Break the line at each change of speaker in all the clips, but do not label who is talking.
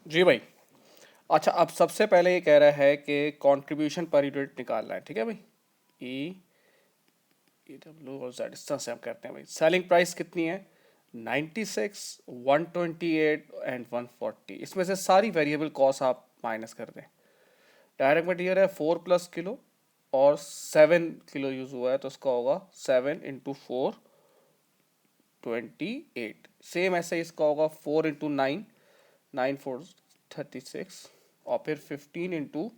जी भाई। अच्छा, अब सबसे पहले ये कह रहा है कि कंट्रीब्यूशन पर यूनिट निकालना है, ठीक है भाई। ई ई डब्ल्यू और जेड इस तरह से हम करते हैं भाई। सेलिंग प्राइस कितनी है? 96, 128 एंड 140। इसमें से सारी वेरिएबल कॉस्ट आप माइनस कर दें। डायरेक्ट मटेरियल है 4+ किलो और 7 किलो यूज हुआ है, तो उसका होगा 7 × 4 28। सेम ऐसे ही इसका होगा 4 × 9, 9 4 36 और फिर 15 ×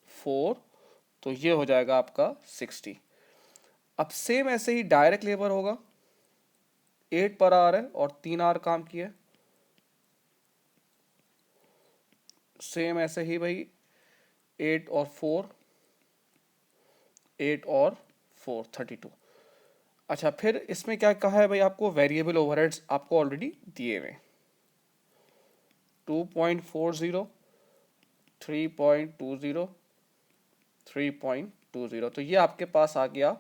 4, तो ये हो जाएगा आपका 60। अब सेम ऐसे ही डायरेक्ट लेबर होगा, 8 पर आवर है और 3 आवर काम किया। सेम ऐसे ही भाई 8 और 4, 8 और 4 32। अच्छा, फिर इसमें क्या कहा है भाई आपको? वेरिएबल ओवरहेड्स आपको ऑलरेडी दिए हुए 2.40, 3.20, 3.20। तो ये आपके पास आ गया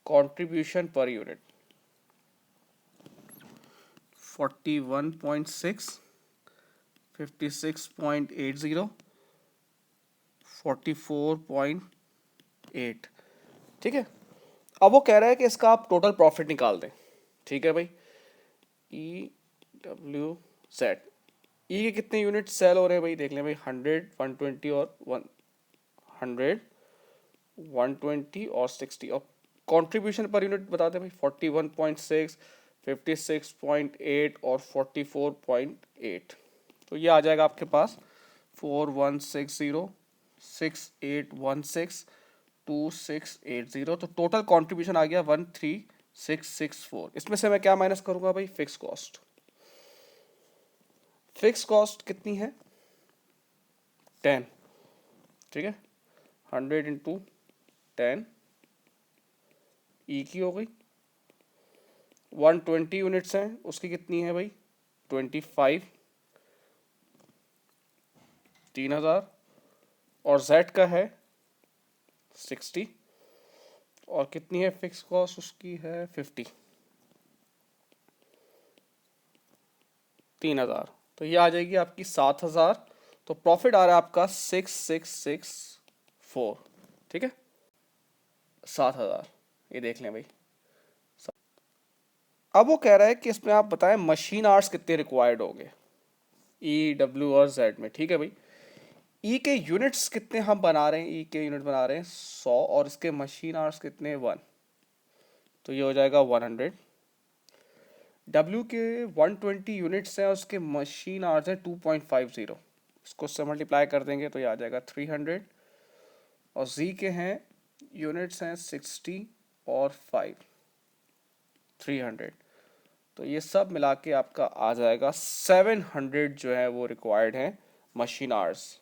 कंट्रीब्यूशन पर यूनिट 41.6, 56.80, 44.8। ठीक है। अब वो कह रहा है कि इसका आप टोटल प्रॉफिट निकाल दें। ठीक है भाई। ई डब्ल्यू सेट ई के कितने यूनिट सेल हो रहे हैं भाई? देख लें भाई, 100, 120 और 100, 120 और 60। और कंट्रीब्यूशन पर यूनिट बता दें भाई, 41.6, 56.8 और 44.8। तो ये आ जाएगा आपके पास 4160, 6816, 2680। तो टोटल कंट्रीब्यूशन आ गया 13664। इसमें से मैं क्या माइनस करूंगा भाई? Fix cost. फिक्स कॉस्ट कितनी है? 10। ठीक है, 100 × 10 ई की हो गई। 120 यूनिट्स हैं, उसकी कितनी है भाई? 25, 3000। और जेड का है 60 और कितनी है फिक्स कॉस्ट? उसकी है 50, 3000। तो ये आ जाएगी आपकी 7000। तो प्रॉफिट आ रहा है आपका 6664। ठीक है, 7000। ये देख लें भाई। अब वो कह रहा है कि इसमें आप बताएं मशीन आवर्स कितने रिक्वायर्ड होंगे ई डब्ल्यू और जेड में। ठीक है भाई। ई के यूनिट्स कितने हम बना रहे हैं? ई के यूनिट बना रहे हैं 100 और इसके मशीन आवर्स कितने? 1। तो ये हो जाएगा 100। डब्ल्यू के 120 यूनिट्स हैं, उसके मशीन आवर्स हैं 2.50। इसको उससे मल्टीप्लाई कर देंगे तो ये आ जाएगा 300। और जी के हैं यूनिट्स हैं 60 और 5, 300। तो ये सब मिला के आपका आ जाएगा 700 जो है वो रिक्वायर्ड है मशीन आवर्स।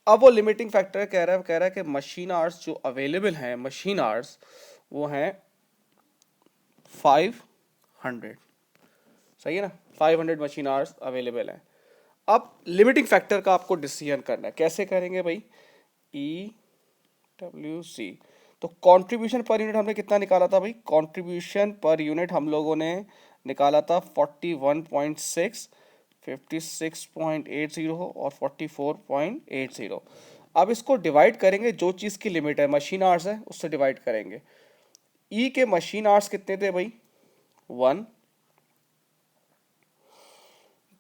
अब वो लिमिटिंग फैक्टर कह रहा है कि मशीन आवर्स जो अवेलेबल हैं, मशीन आवर्स वो हैं 500। सही है ना? 500 मशीन आवर्स अवेलेबल हैं। अब लिमिटिंग फैक्टर का आपको डिसीजन करना है। कैसे करेंगे भाई? E W C. तो कंट्रीब्यूशन पर यूनिट हमने कितना निकाला था भाई? कंट्रीब्यूशन पर यूनिट हम लोगों ने निकाला था 41.6, 56.80 और 44.80। अब इसको डिवाइड करेंगे, जो चीज़ की लिमिट है मशीन आवर्स है उससे डिवाइड करेंगे। ई के मशीन आवर्स कितने थे भाई? 1।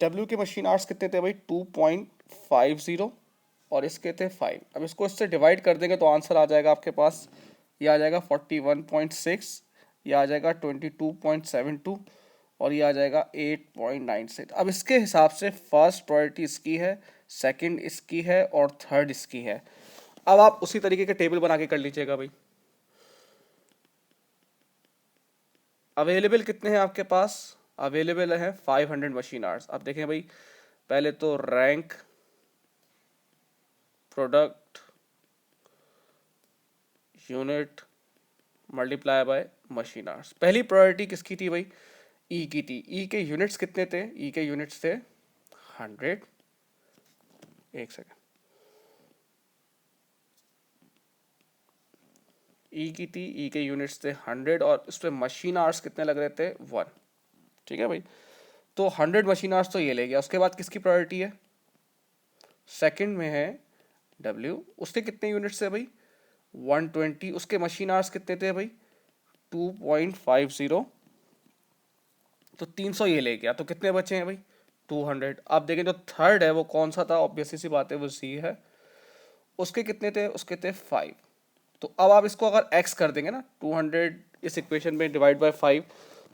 डब्ल्यू के मशीन आवर्स कितने थे भाई? 2.50 और इसके थे 5। अब इसको इससे डिवाइड कर देंगे तो आंसर आ जाएगा आपके पास, ये आ जाएगा 41.6, ये आ जाएगा 22.72 और ये आ जाएगा 8.96। अब इसके हिसाब से फर्स्ट प्रायोरिटी इसकी है, सेकंड इसकी है और थर्ड इसकी है। अब आप उसी तरीके के टेबल बना के कर लीजिएगा भाई। अवेलेबल कितने हैं आपके पास? अवेलेबल है 500 मशीन आवर्स। अब देखें भाई, पहले तो rank, product, unit multiply by machine hours. पहली प्रायोरिटी किसकी थी भाई? ई की थी। ई के यूनिट्स कितने थे? ई के यूनिट्स थे 100। एक सेकेंड। ई की थी, ई के यूनिट्स थे 100 और उस पर मशीन आवर्स कितने लग रहे थे? 1। ठीक है भाई। तो 100 मशीन आवर्स तो ये ले गया। उसके बाद किसकी प्रायोरिटी है? सेकंड में है W, उसके कितने यूनिट्स है भाई? 120। उसके मशीन आवर्स कितने थे भाई? 2.50। तो 300 ये ले गया, तो कितने बचे हैं भाई? 200। आप देखें जो थर्ड है वो कौन सा था? ऑब्वियसली सी बात है वो C है। उसके कितने थे? उसके थे 5। तो अब आप इसको अगर x कर देंगे ना, 200 इस इक्वेशन में डिवाइड बाय 5,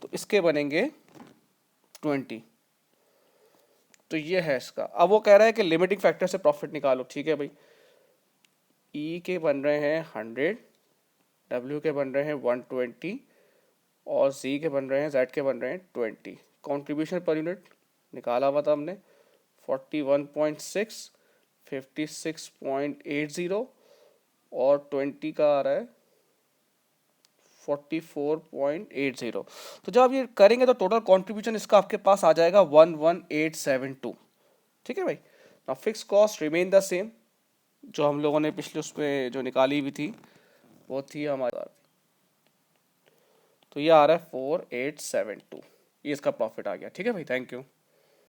तो इसके बनेंगे 20। तो ये है इसका। अब वो कह रहा है कि लिमिटिंग फैक्टर से प्रॉफिट निकालो। ठीक है भाई, E के बन रहे हैं 100, W के बन रहे हैं 120 और Z के बन रहे हैं, Z के बन रहे हैं 20। कॉन्ट्रीब्यूशन पर यूनिट निकाला हुआ था हमने, 41.6, 56.80 और 20 का आ रहा है 44.80। तो जब आप ये करेंगे तो टोटल कंट्रीब्यूशन इसका आपके पास आ जाएगा 11872। ठीक है भाई। ना fix cost remain the same, जो हम लोगों ने पिछले उसमें जो निकाली हुई थी वो थी हमारे। तो ये आ रहा है 4872, ये इसका प्रॉफिट आ गया। ठीक है भाई, थैंक यू।